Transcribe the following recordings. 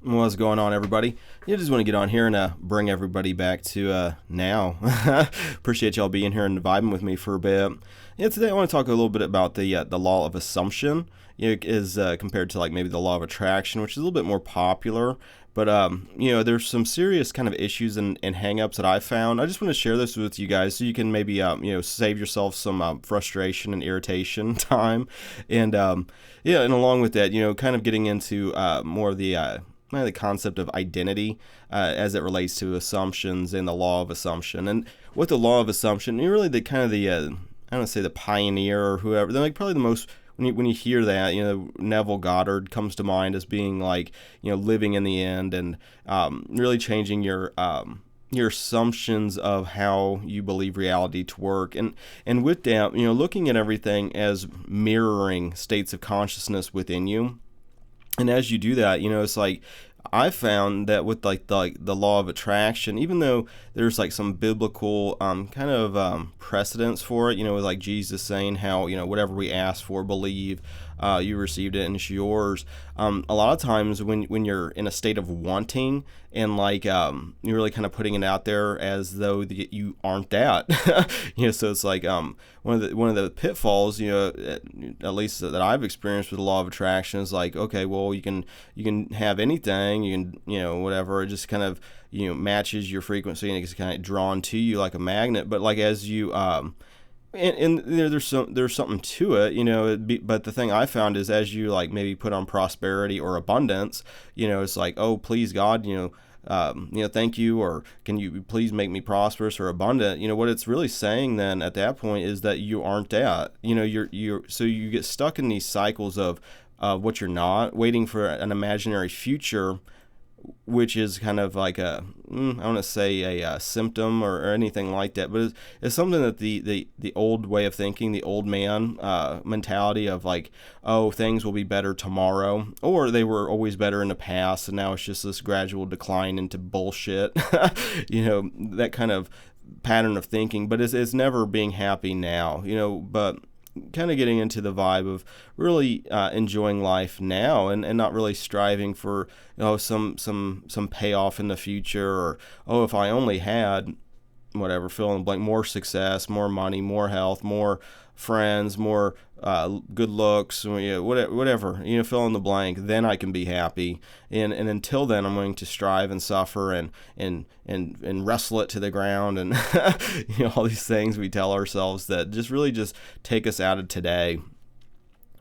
What's going on, everybody? You just want to get on here and bring everybody back to now. Appreciate y'all being here and vibing with me for a bit. Yeah, today I want to talk a little bit about the law of assumption. Is compared to like maybe the law of attraction, which is a little bit more popular. But there's some serious kind of issues and hangups that I found. I just want to share this with you guys so you can maybe save yourself some frustration and irritation time, and along with that, kind of getting into more of the concept of identity as it relates to assumptions and the law of assumption. And with the law of assumption, you're really the kind of the I don't want to say the pioneer or whoever. They're like probably the most when you hear that, Neville Goddard comes to mind as being like, living in the end and really changing your assumptions of how you believe reality to work, and with that, looking at everything as mirroring states of consciousness within you. And as you do that, it's like I found that with like the law of attraction, even though there's like some biblical precedence for it, with like Jesus saying how whatever we ask for, believe, you received it and it's yours. A lot of times when you're in a state of wanting and like you're really kind of putting it out there as though you aren't that, so it's like one of the pitfalls, at least that I've experienced with the law of attraction is like, okay, well you can have anything, you can whatever, it just kind of matches your frequency and it's kind of drawn to you like a magnet. But like as you and there's something to it, but the thing I found is as you like maybe put on prosperity or abundance, it's like, oh please God, thank you, or can you please make me prosperous or abundant? What it's really saying then at that point is that you aren't that. You're so you get stuck in these cycles of what you're not, waiting for an imaginary future, which is kind of like I want to say a symptom or anything like that, but it's something that the old way of thinking, the old man mentality of like, oh, things will be better tomorrow, or they were always better in the past, and now it's just this gradual decline into bullshit, that kind of pattern of thinking, but it's never being happy now, but kind of getting into the vibe of really enjoying life now and not really striving for some payoff in the future, or if I only had whatever, fill in the blank, more success, more money, more health, more friends, more good looks, whatever, fill in the blank, then I can be happy. And until then, I'm going to strive and suffer and wrestle it to the ground, and all these things we tell ourselves that just take us out of today,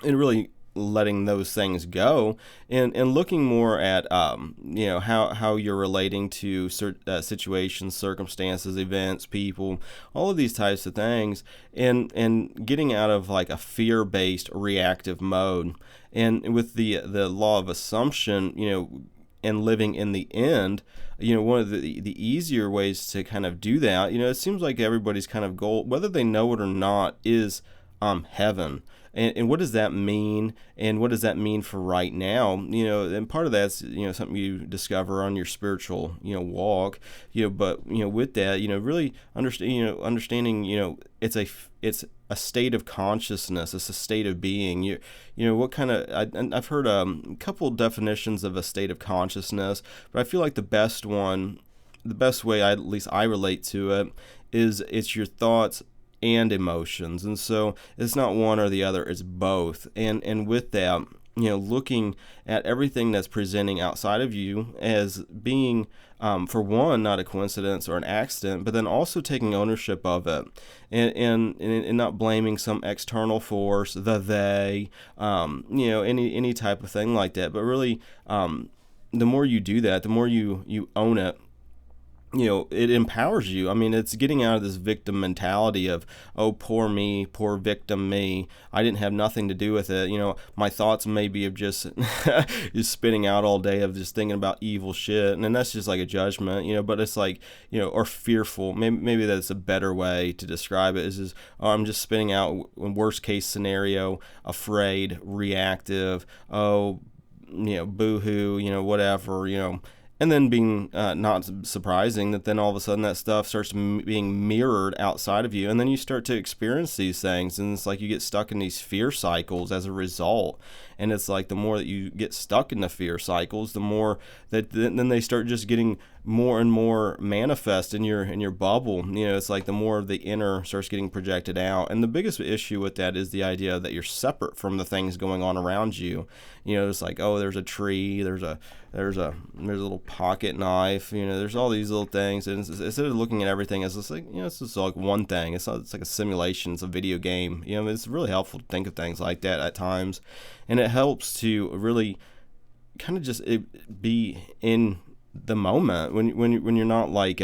and really letting those things go, and looking more at how you're relating to situations, circumstances, events, people, all of these types of things, and getting out of like a fear-based reactive mode. And with the law of assumption, and living in the end, one of the easier ways to kind of do that, it seems like everybody's kind of goal, whether they know it or not, is heaven. And what does that mean? And what does that mean for right now? And part of that's, something you discover on your spiritual, walk, but, with that, really understanding, it's a state of consciousness. It's a state of being. What kind of, I've heard a couple definitions of a state of consciousness, but I feel like the best way at least I relate to it is it's your thoughts and emotions. And so it's not one or the other, it's both. And with that, looking at everything that's presenting outside of you as being, for one, not a coincidence or an accident, but then also taking ownership of it, and not blaming some external force, they, any type of thing like that. But really, the more you do that, the more you own it, it empowers you. I mean, it's getting out of this victim mentality of, oh, poor me, poor victim me. I didn't have nothing to do with it. My thoughts maybe of just just spinning out all day of just thinking about evil shit. And then that's just like a judgment, but it's like, or fearful. Maybe that's a better way to describe it is oh, I'm just spinning out worst case scenario, afraid, reactive, oh, boo-hoo, whatever, And then being not surprising that then all of a sudden that stuff starts being mirrored outside of you, and then you start to experience these things, and it's like you get stuck in these fear cycles as a result. And it's like the more that you get stuck in the fear cycles, the more that then they start just getting more and more manifest in your bubble. It's like the more of the inner starts getting projected out. And the biggest issue with that is the idea that you're separate from the things going on around you. It's like, oh, there's a tree, there's a little pocket knife, there's all these little things, and instead of looking at everything as just like, it's just like one thing, it's like a simulation, it's a video game. It's really helpful to think of things like that at times, and it helps to really kind of just be in the moment when you're not like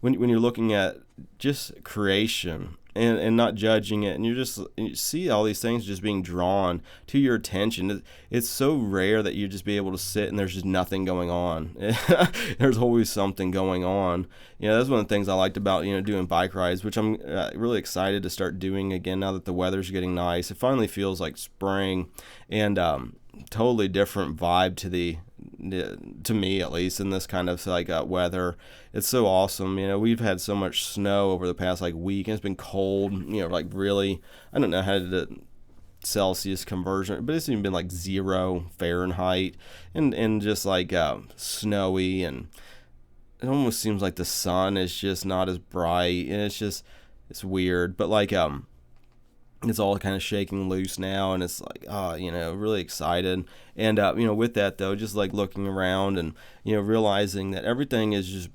when you're looking at just creation and not judging it, and you see all these things just being drawn to your attention. It's so rare that you just be able to sit and there's just nothing going on. There's always something going on. That's one of the things I liked about doing bike rides, which I'm really excited to start doing again now that the weather's getting nice. It finally feels like spring, and totally different vibe to me, at least, in this kind of like weather. It's so awesome. We've had so much snow over the past like week, and it's been cold, like really, I don't know how to Celsius conversion, but it's even been like 0 Fahrenheit, and just like snowy, and it almost seems like the sun is just not as bright, and it's weird, but like it's all kind of shaking loose now, and it's like, really excited. And, with that, though, just like looking around and, realizing that everything is just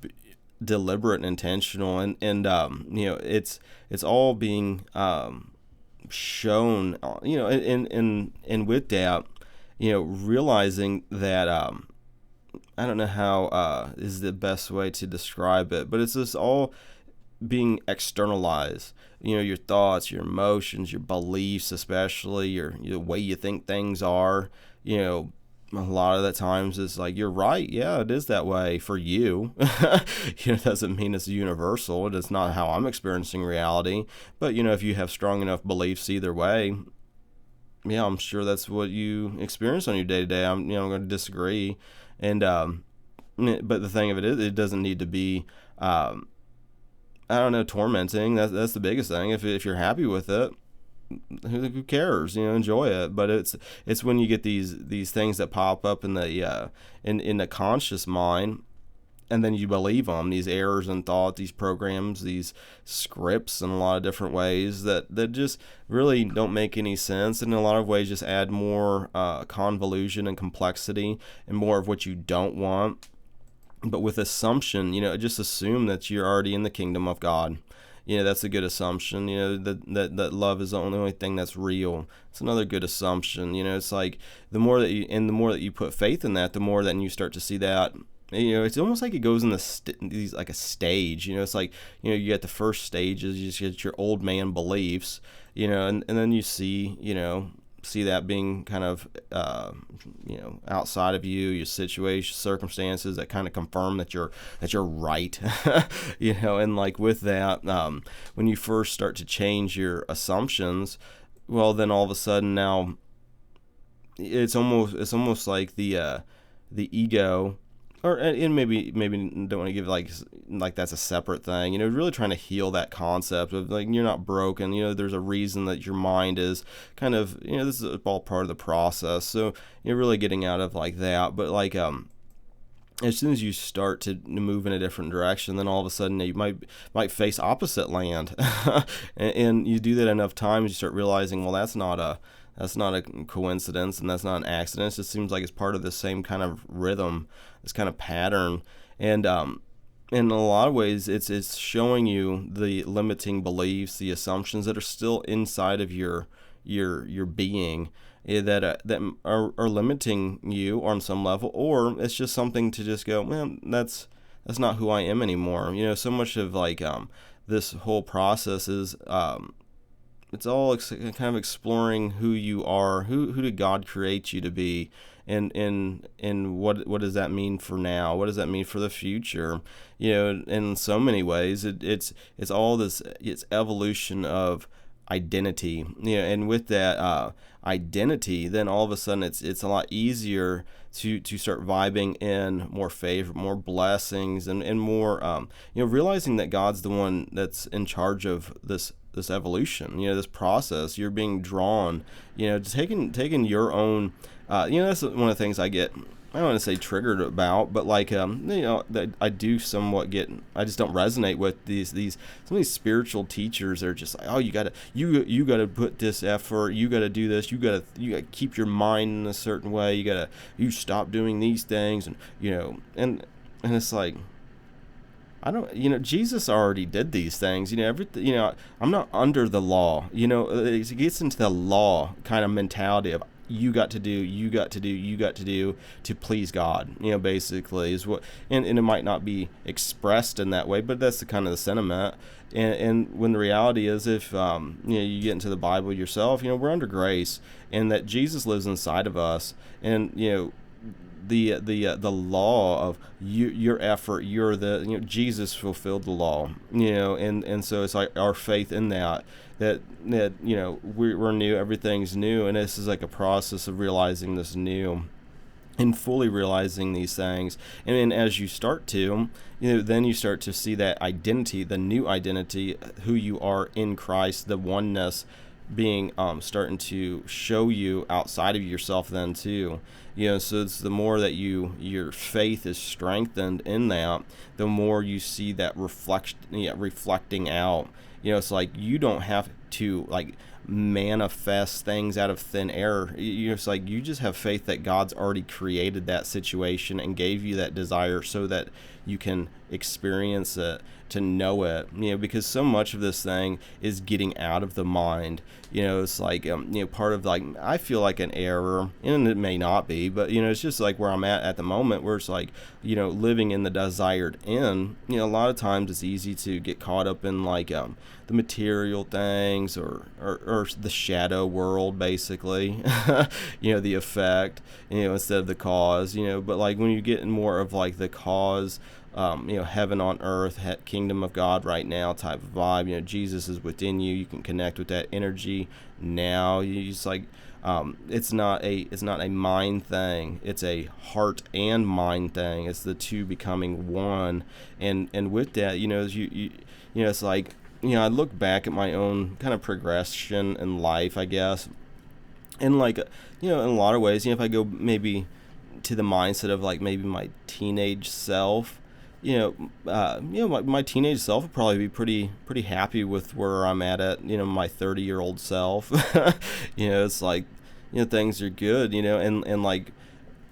deliberate and intentional. And it's all being shown, and with that, realizing that, I don't know how is the best way to describe it, but it's just all being externalized. Your thoughts, your emotions, your beliefs, especially the way you think things are. A lot of the times it's like, you're right, yeah, it is that way for you. It doesn't mean it's universal. It's not how I'm experiencing reality. But if you have strong enough beliefs either way, yeah, I'm sure that's what you experience on your day to day. I'm going to disagree, and but the thing of it is, it doesn't need to be I don't know, tormenting. That's the biggest thing. If you're happy with it, who cares? Enjoy it. But it's when you get these things that pop up in the in the conscious mind, and then you believe them. These errors in thought, these programs, these scripts, in a lot of different ways that just really don't make any sense, and in a lot of ways just add more convolution and complexity and more of what you don't want. But with assumption, just assume that you're already in the kingdom of God. That's a good assumption. That love is the only thing that's real. It's another good assumption. It's like the more that you put faith in that, the more that you start to see that. It's almost like it goes in these like a stage. It's like you get the first stages. You just get your old man beliefs. And then you see that being kind of outside of you, your situation, circumstances that kind of confirm that you're right. And like with that, when you first start to change your assumptions, well, then all of a sudden now it's almost like the ego. And maybe don't want to give like that's a separate thing. Really trying to heal that concept of like you're not broken. There's a reason that your mind is kind of this is all part of the process. So you're really getting out of like that. But like as soon as you start to move in a different direction, then all of a sudden you might face opposite land, and you do that enough times, you start realizing, well, that's not a coincidence, and that's not an accident. It just seems like it's part of the same kind of rhythm, this kind of pattern. And in a lot of ways, it's showing you the limiting beliefs, the assumptions that are still inside of your being, that are limiting you on some level, or it's just something to just go, man, that's not who I am anymore. So much of like this whole process is it's all kind of exploring who you are, who did God create you to be, and what does that mean for now? What does that mean for the future? In so many ways, it's all this, it's evolution of identity, and with that identity, then all of a sudden it's a lot easier to start vibing in more favor, more blessings, and more realizing that God's the one that's in charge of this evolution, this process. You're being drawn, taking your own, that's one of the things I get, I don't want to say triggered about, but like that I do somewhat get. I just don't resonate with these some of these spiritual teachers. They're just like, oh, you gotta put this effort. You gotta do this. You gotta keep your mind in a certain way. You stop doing these things, and and it's like, I don't, Jesus already did these things. Everything. I'm not under the law. It gets into the law kind of mentality of, you got to do to please God, basically is what, and it might not be expressed in that way, but that's the kind of the sentiment. And when the reality is, if you get into the Bible yourself, we're under grace, and that Jesus lives inside of us, and the law of your effort, Jesus fulfilled the law, and so it's like our faith in that we're new, everything's new, and this is like a process of realizing this new and fully realizing these things. And then as you start to, then you start to see that identity, the new identity, who you are in Christ, the oneness being starting to show you outside of yourself then too. So it's the more that your faith is strengthened in that, the more you see that reflecting out. It's like you don't have to like manifest things out of thin air. It's like you just have faith that God's already created that situation and gave you that desire so that you can experience it, to know it, because so much of this thing is getting out of the mind. It's like, part of, like, I feel like an error, and it may not be, but, it's just like where I'm at the moment, where it's like, living in the desired end, a lot of times it's easy to get caught up in like, the material things or the shadow world, basically, the effect, instead of the cause, but like when you get in more of like the cause, heaven on earth, kingdom of God right now type of vibe. Jesus is within you. You can connect with that energy now. You just like, it's not a mind thing. It's a heart and mind thing. It's the two becoming one. And with that, as it's like, I look back at my own kind of progression in life, I guess, and like, in a lot of ways, if I go maybe to the mindset of like maybe my teenage self. My teenage self would probably be pretty happy with where I'm at, my 30-year-old self. It's like, things are good, and like,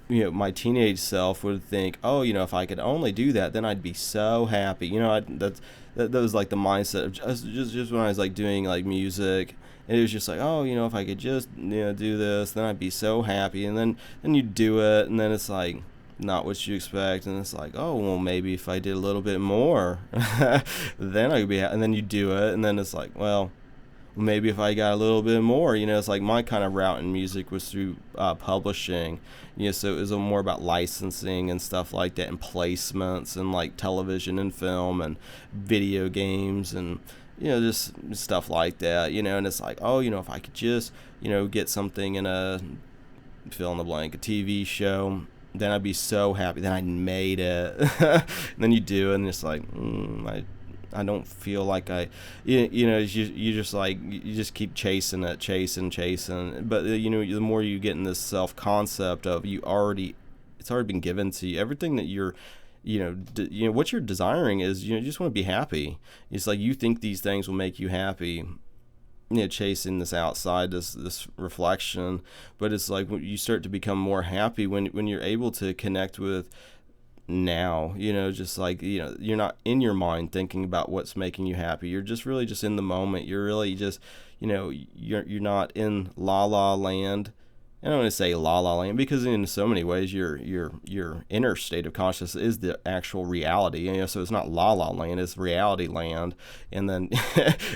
my teenage self would think, oh, if I could only do that, then I'd be so happy. That was like the mindset of just when I was like doing like music. And it was just like, oh, if I could just, do this, then I'd be so happy. And then you do it, and then it's like, not what you expect, and it's like, oh, well, maybe if I did a little bit more, then I could be and then you do it, and then it's like, well, maybe if I got a little bit more, it's like my kind of route in music was through publishing, so it was more about licensing and stuff like that, and placements, and like television and film and video games, and just stuff like that, and it's like, oh, if I could just, get something in a fill in the blank, a TV show, then I'd be so happy. Then I made it. And then you do it, and it's like, I don't feel like you just like, you just keep chasing it, chasing. But the more you get in this self concept of it's already been given to you. Everything that you're, what you're desiring is, you just want to be happy. It's like you think these things will make you happy. Chasing this outside, this reflection, but it's like when you start to become more happy when you're able to connect with now, just like, you're not in your mind thinking about what's making you happy. You're just really just in the moment. You're really just, you're not in la la land. I don't want to say la la land, because in so many ways your inner state of consciousness is the actual reality. So it's not la la land, it's reality land. And then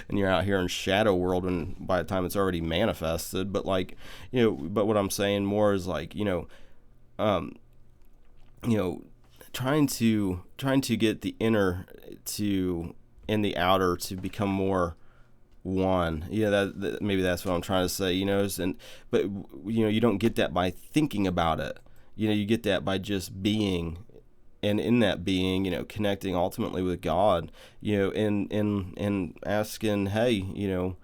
and you're out here in shadow world when by the time it's already manifested. But like, but what I'm saying more is like, trying to get the inner to and the outer to become more one. That maybe that's what I'm trying to say. But you don't get that by thinking about it. You get that by just being, and in that being, connecting ultimately with God. And asking, hey,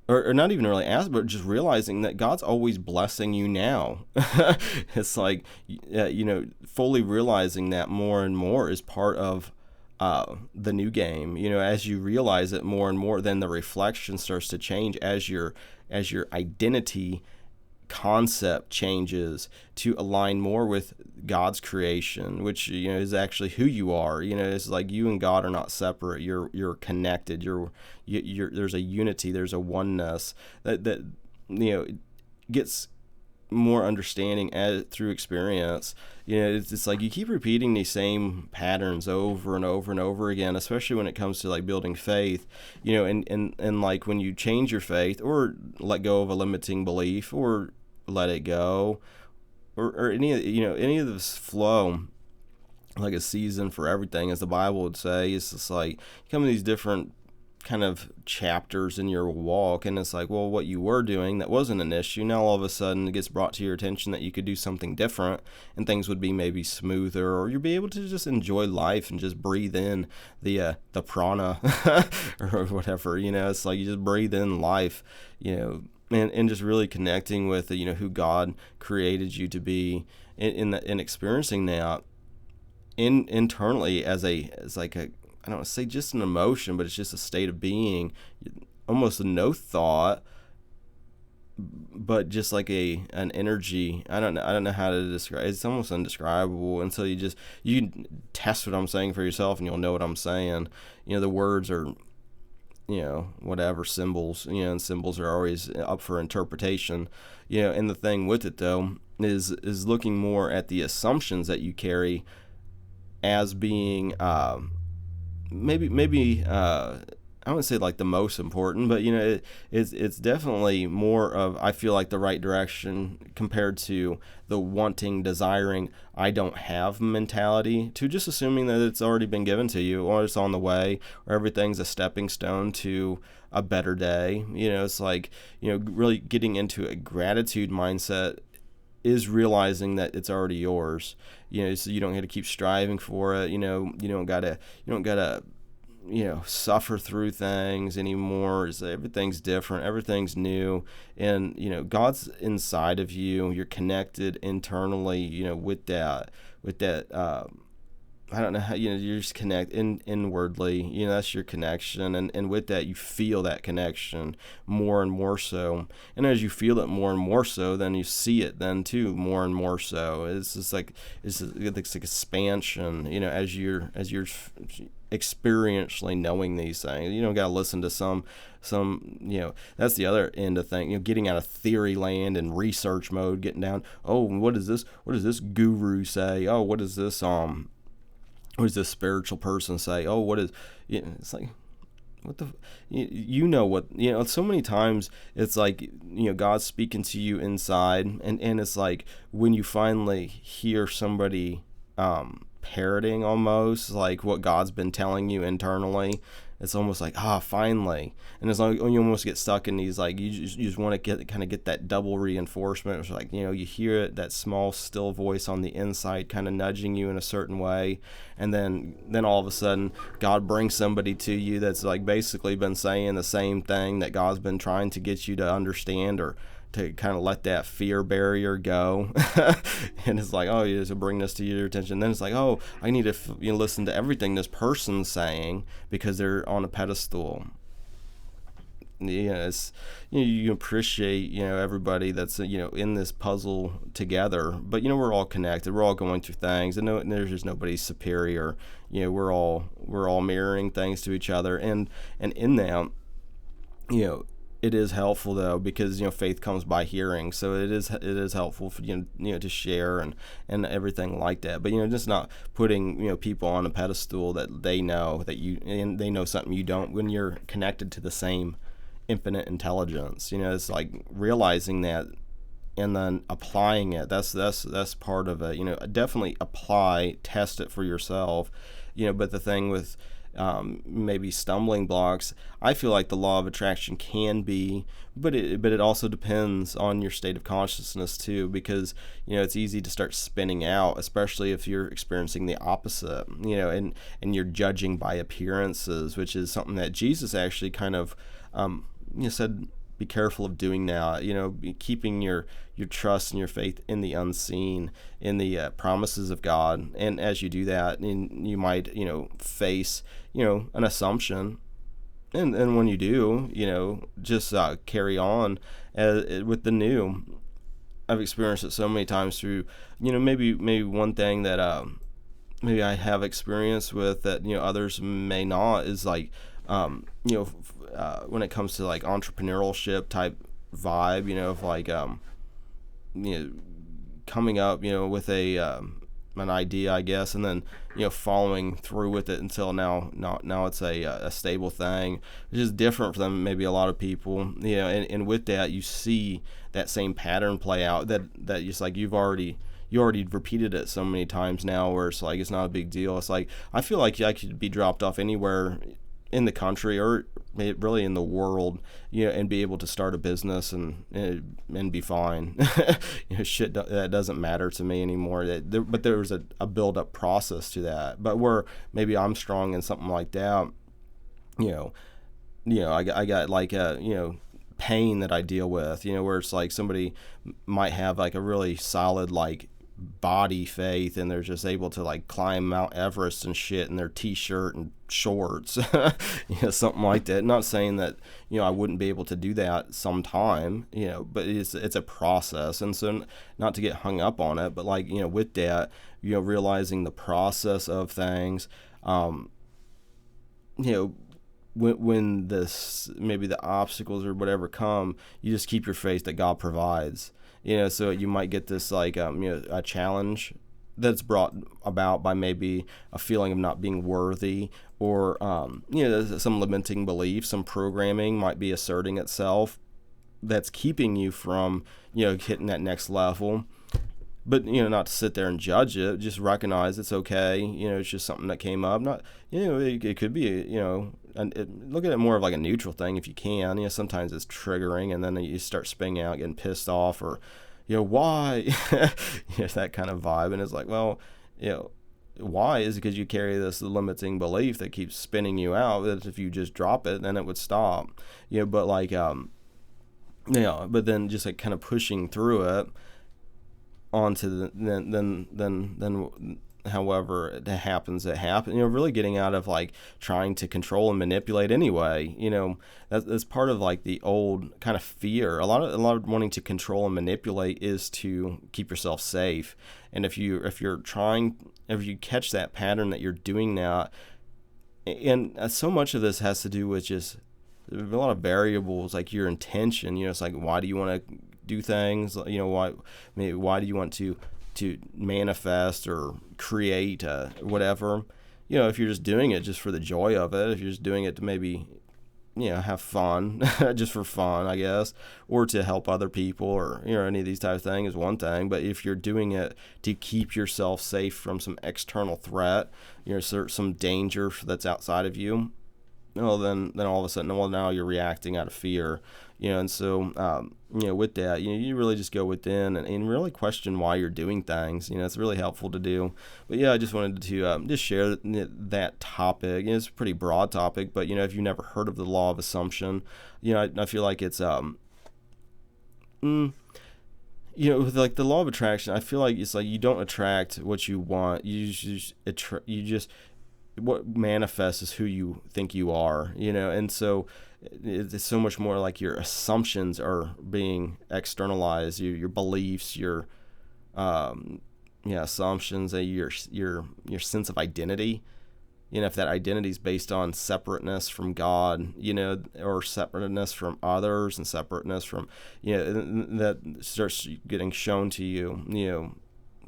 or not even really ask, but just realizing that God's always blessing you now. It's like, fully realizing that more and more is part of the new game. As you realize it more and more, then the reflection starts to change as your identity concept changes to align more with God's creation, which is actually who you are. It's like you and God are not separate. You're connected. You're there's a unity. There's a oneness that gets more understanding through experience. It's like you keep repeating these same patterns over and over and over again, especially when it comes to like building faith. And like when you change your faith or let go of a limiting belief or let it go, or any of this flow, like a season for everything, as the Bible would say. It's just like you come to these different kind of chapters in your walk, and it's like, well, what you were doing that wasn't an issue, now all of a sudden it gets brought to your attention that you could do something different, and things would be maybe smoother, or you'll be able to just enjoy life and just breathe in the prana or whatever. It's like you just breathe in life, and just really connecting with who God created you to be, in experiencing that internally as like a, I don't want to say just an emotion, but it's just a state of being, almost no thought, but just like an energy. I don't know how to describe. It's almost indescribable until you can test what I'm saying for yourself, and you'll know what I'm saying. The words are, whatever, symbols, and symbols are always up for interpretation. And the thing with it though is looking more at the assumptions that you carry as being maybe I wouldn't say like the most important, but it's definitely more of, I feel like, the right direction compared to the wanting, desiring, I don't have mentality, to just assuming that it's already been given to you, or it's on the way, or everything's a stepping stone to a better day. It's like, really getting into a gratitude mindset is realizing that it's already yours. So you don't have to keep striving for it. You don't gotta suffer through things anymore. Everything's different, everything's new, and God's inside of you. You're connected internally, with that I don't know how, you're just inwardly, that's your connection. And with that, you feel that connection more and more so. And as you feel it more and more so, then you see it then too, more and more so. It's just like, it's like expansion, as you're experientially knowing these things. You don't got to listen to some, that's the other end of thing, getting out of theory land and research mode, getting down, oh, what does this guru say? Oh, what does this spiritual person say? Oh, what is, it's like, what the, what, so many times it's like, God's speaking to you inside, and it's like when you finally hear somebody parroting almost like what God's been telling you internally, it's almost like, finally. And it's like, you almost get stuck in these, like, you just want to get that double reinforcement. It's like, you hear it, that small still voice on the inside kind of nudging you in a certain way, and then all of a sudden God brings somebody to you that's like basically been saying the same thing that God's been trying to get you to understand, or to kind of let that fear barrier go. And it's like, oh, you just bring this to your attention. Then it's like, oh, I need to listen to everything this person's saying because they're on a pedestal. It's, you appreciate, everybody that's, in this puzzle together, but, we're all connected. We're all going through things, and there's just nobody superior. We're all mirroring things to each other. And in that, it is helpful though, because faith comes by hearing, so it is helpful for to share and everything like that. But just not putting people on a pedestal that they know that and they know something you don't, when you're connected to the same infinite intelligence. It's like realizing that and then applying it. That's part of it. Definitely apply, test it for yourself. But the thing with maybe stumbling blocks. I feel like the law of attraction can be, but it also depends on your state of consciousness too, because it's easy to start spinning out, especially if you're experiencing the opposite, and you're judging by appearances, which is something that Jesus actually kind of said, be careful of doing now. Keeping your trust and your faith in the unseen, in the promises of God. And as you do that, and you might face an assumption, and when you do, just carry on with the new. I've experienced it so many times through maybe one thing that maybe I have experience with that others may not, is like when it comes to like entrepreneurship type vibe, of like coming up with a an idea, I guess, and then following through with it until now it's a stable thing, which is different from maybe a lot of people, and with that you see that same pattern play out, that just like you already repeated it so many times now, where it's like it's not a big deal. It's like I feel like I could be dropped off anywhere in the country or really in the world, and be able to start a business and be fine. Shit that doesn't matter to me anymore. But there was a build up process to that. But where maybe I'm strong in something like that, I got like a pain that I deal with, where it's like somebody might have like a really solid like body faith, and they're just able to like climb Mount Everest and shit in their t-shirt and shorts, something like that. Not saying that I wouldn't be able to do that sometime, but it's a process. And so not to get hung up on it, but like with that, realizing the process of things, when this maybe the obstacles or whatever come, you just keep your faith that God provides. So you might get this like a challenge that's brought about by maybe a feeling of not being worthy, or some limiting belief, some programming might be asserting itself that's keeping you from hitting that next level. But not to sit there and judge it, just recognize it's okay. It's just something that came up. Not it could be look at it more of like a neutral thing if you can. Sometimes it's triggering, and then you start spinning out, getting pissed off, or why, that kind of vibe. And it's like, well, why is because you carry this limiting belief that keeps spinning you out. That if you just drop it, then it would stop. But like but then just like kind of pushing through it onto the then however it happens, really getting out of like trying to control and manipulate anyway. That's part of like the old kind of fear. A lot of wanting to control and manipulate is to keep yourself safe. And if you catch that pattern that you're doing now, and so much of this has to do with just a lot of variables, like your intention. It's like, why do you want to do things? Why do you want to manifest or create whatever? If you're just doing it just for the joy of it, if you're just doing it to maybe have fun, just for fun, I guess, or to help other people, or any of these type of things is one thing. But if you're doing it to keep yourself safe from some external threat, some danger that's outside of you, well, then all of a sudden, well, now you're reacting out of fear. And so with that, you really just go within and really question why you're doing things. It's really helpful to do. But yeah, I just wanted to just share that topic. It's a pretty broad topic, but if you've never heard of the law of assumption, I feel like it's with like the law of attraction, I feel like it's like you don't attract what you want. You just what manifests is who you think you are, and so it's so much more like your assumptions are being externalized, your beliefs, your assumptions, your sense of identity. If that identity is based on separateness from God, or separateness from others, and separateness from, that starts getting shown to you,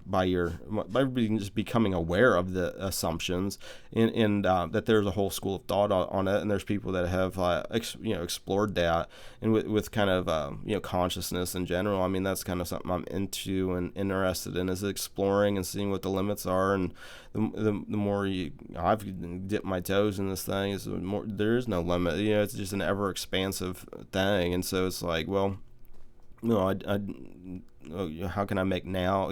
just becoming aware of the assumptions, and that there's a whole school of thought on it, and there's people that have explored that, and with kind of consciousness in general. I mean, that's kind of something I'm into and interested in, is exploring and seeing what the limits are. And the more I've dipped my toes in this thing, is the more there is no limit. It's just an ever expansive thing, and so it's like, well, how can I make now?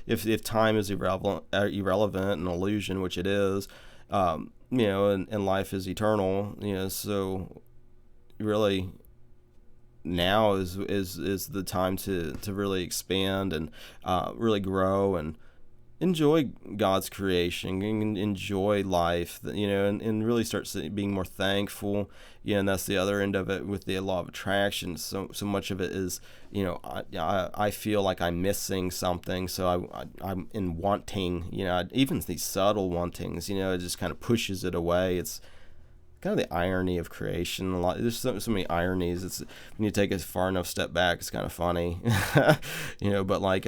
If time is irrelevant and illusion, which it is, and life is eternal, so really now is the time to really expand and really grow and enjoy God's creation, and enjoy life, and really start being more thankful. And that's the other end of it with the law of attraction. So much of it is, I feel like I'm missing something, so I'm in wanting, even these subtle wantings, it just kind of pushes it away. It's kind of the irony of creation. There's so many ironies. It's when you take a far enough step back, it's kind of funny, but like,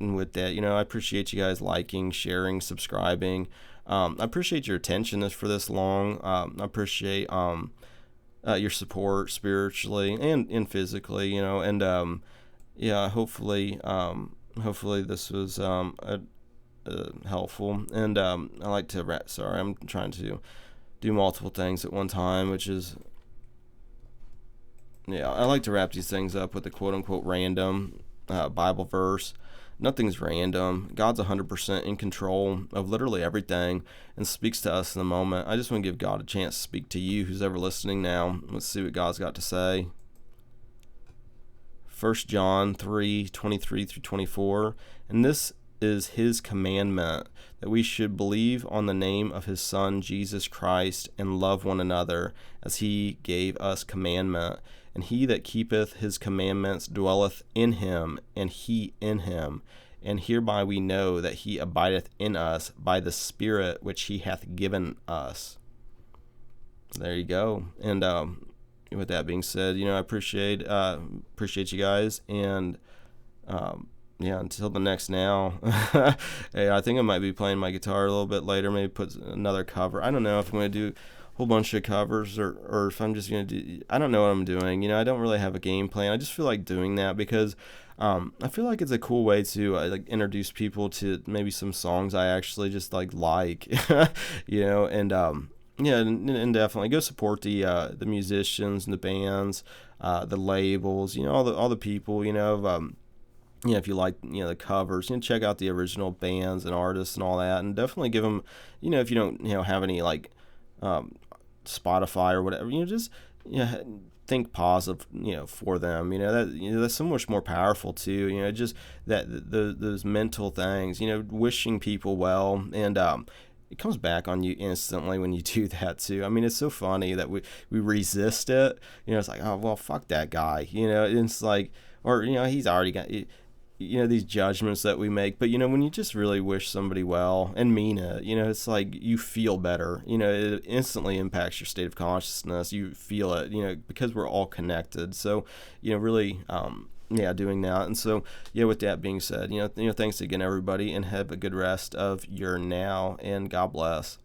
and with that, I appreciate you guys liking, sharing, subscribing. I appreciate your attention for this long. I appreciate your support spiritually and physically, and hopefully this was helpful. And I like to wrap. Sorry, I'm trying to do multiple things at one time, which is, I like to wrap these things up with a quote unquote random Bible verse. Nothing's random. God's 100% in control of literally everything and speaks to us in the moment. I just want to give God a chance to speak to you, who's ever listening now. Let's see what God's got to say. 1 John 3:23-24. And this is his commandment, that we should believe on the name of his Son, Jesus Christ, and love one another, as he gave us commandment. And he that keepeth his commandments dwelleth in him, and he in him. And hereby we know that he abideth in us by the Spirit which he hath given us. There you go. And with that being said, I appreciate you guys. And until the next now. Hey, I think I might be playing my guitar a little bit later. Maybe put another cover. I don't know if I'm going to do whole bunch of covers or if I'm just going to do, I don't know what I'm doing. I don't really have a game plan. I just feel like doing that because I feel like it's a cool way to introduce people to maybe some songs I actually just like and and definitely go support the musicians and the bands, the labels, all the people, if you like, the covers, check out the original bands and artists and all that, and definitely give them, if you don't, have any Spotify or whatever, just think positive, for them, that's so much more powerful too, just that those mental things, wishing people well, and it comes back on you instantly when you do that too. I mean, it's so funny that we resist it, it's like, oh well, fuck that guy, it's like, or he's already got these judgments that we make. But when you just really wish somebody well and mean it, it's like you feel better. It instantly impacts your state of consciousness. You feel it, because we're all connected. So really doing that. And so with that being said, thanks again everybody, and have a good rest of your now, and God bless.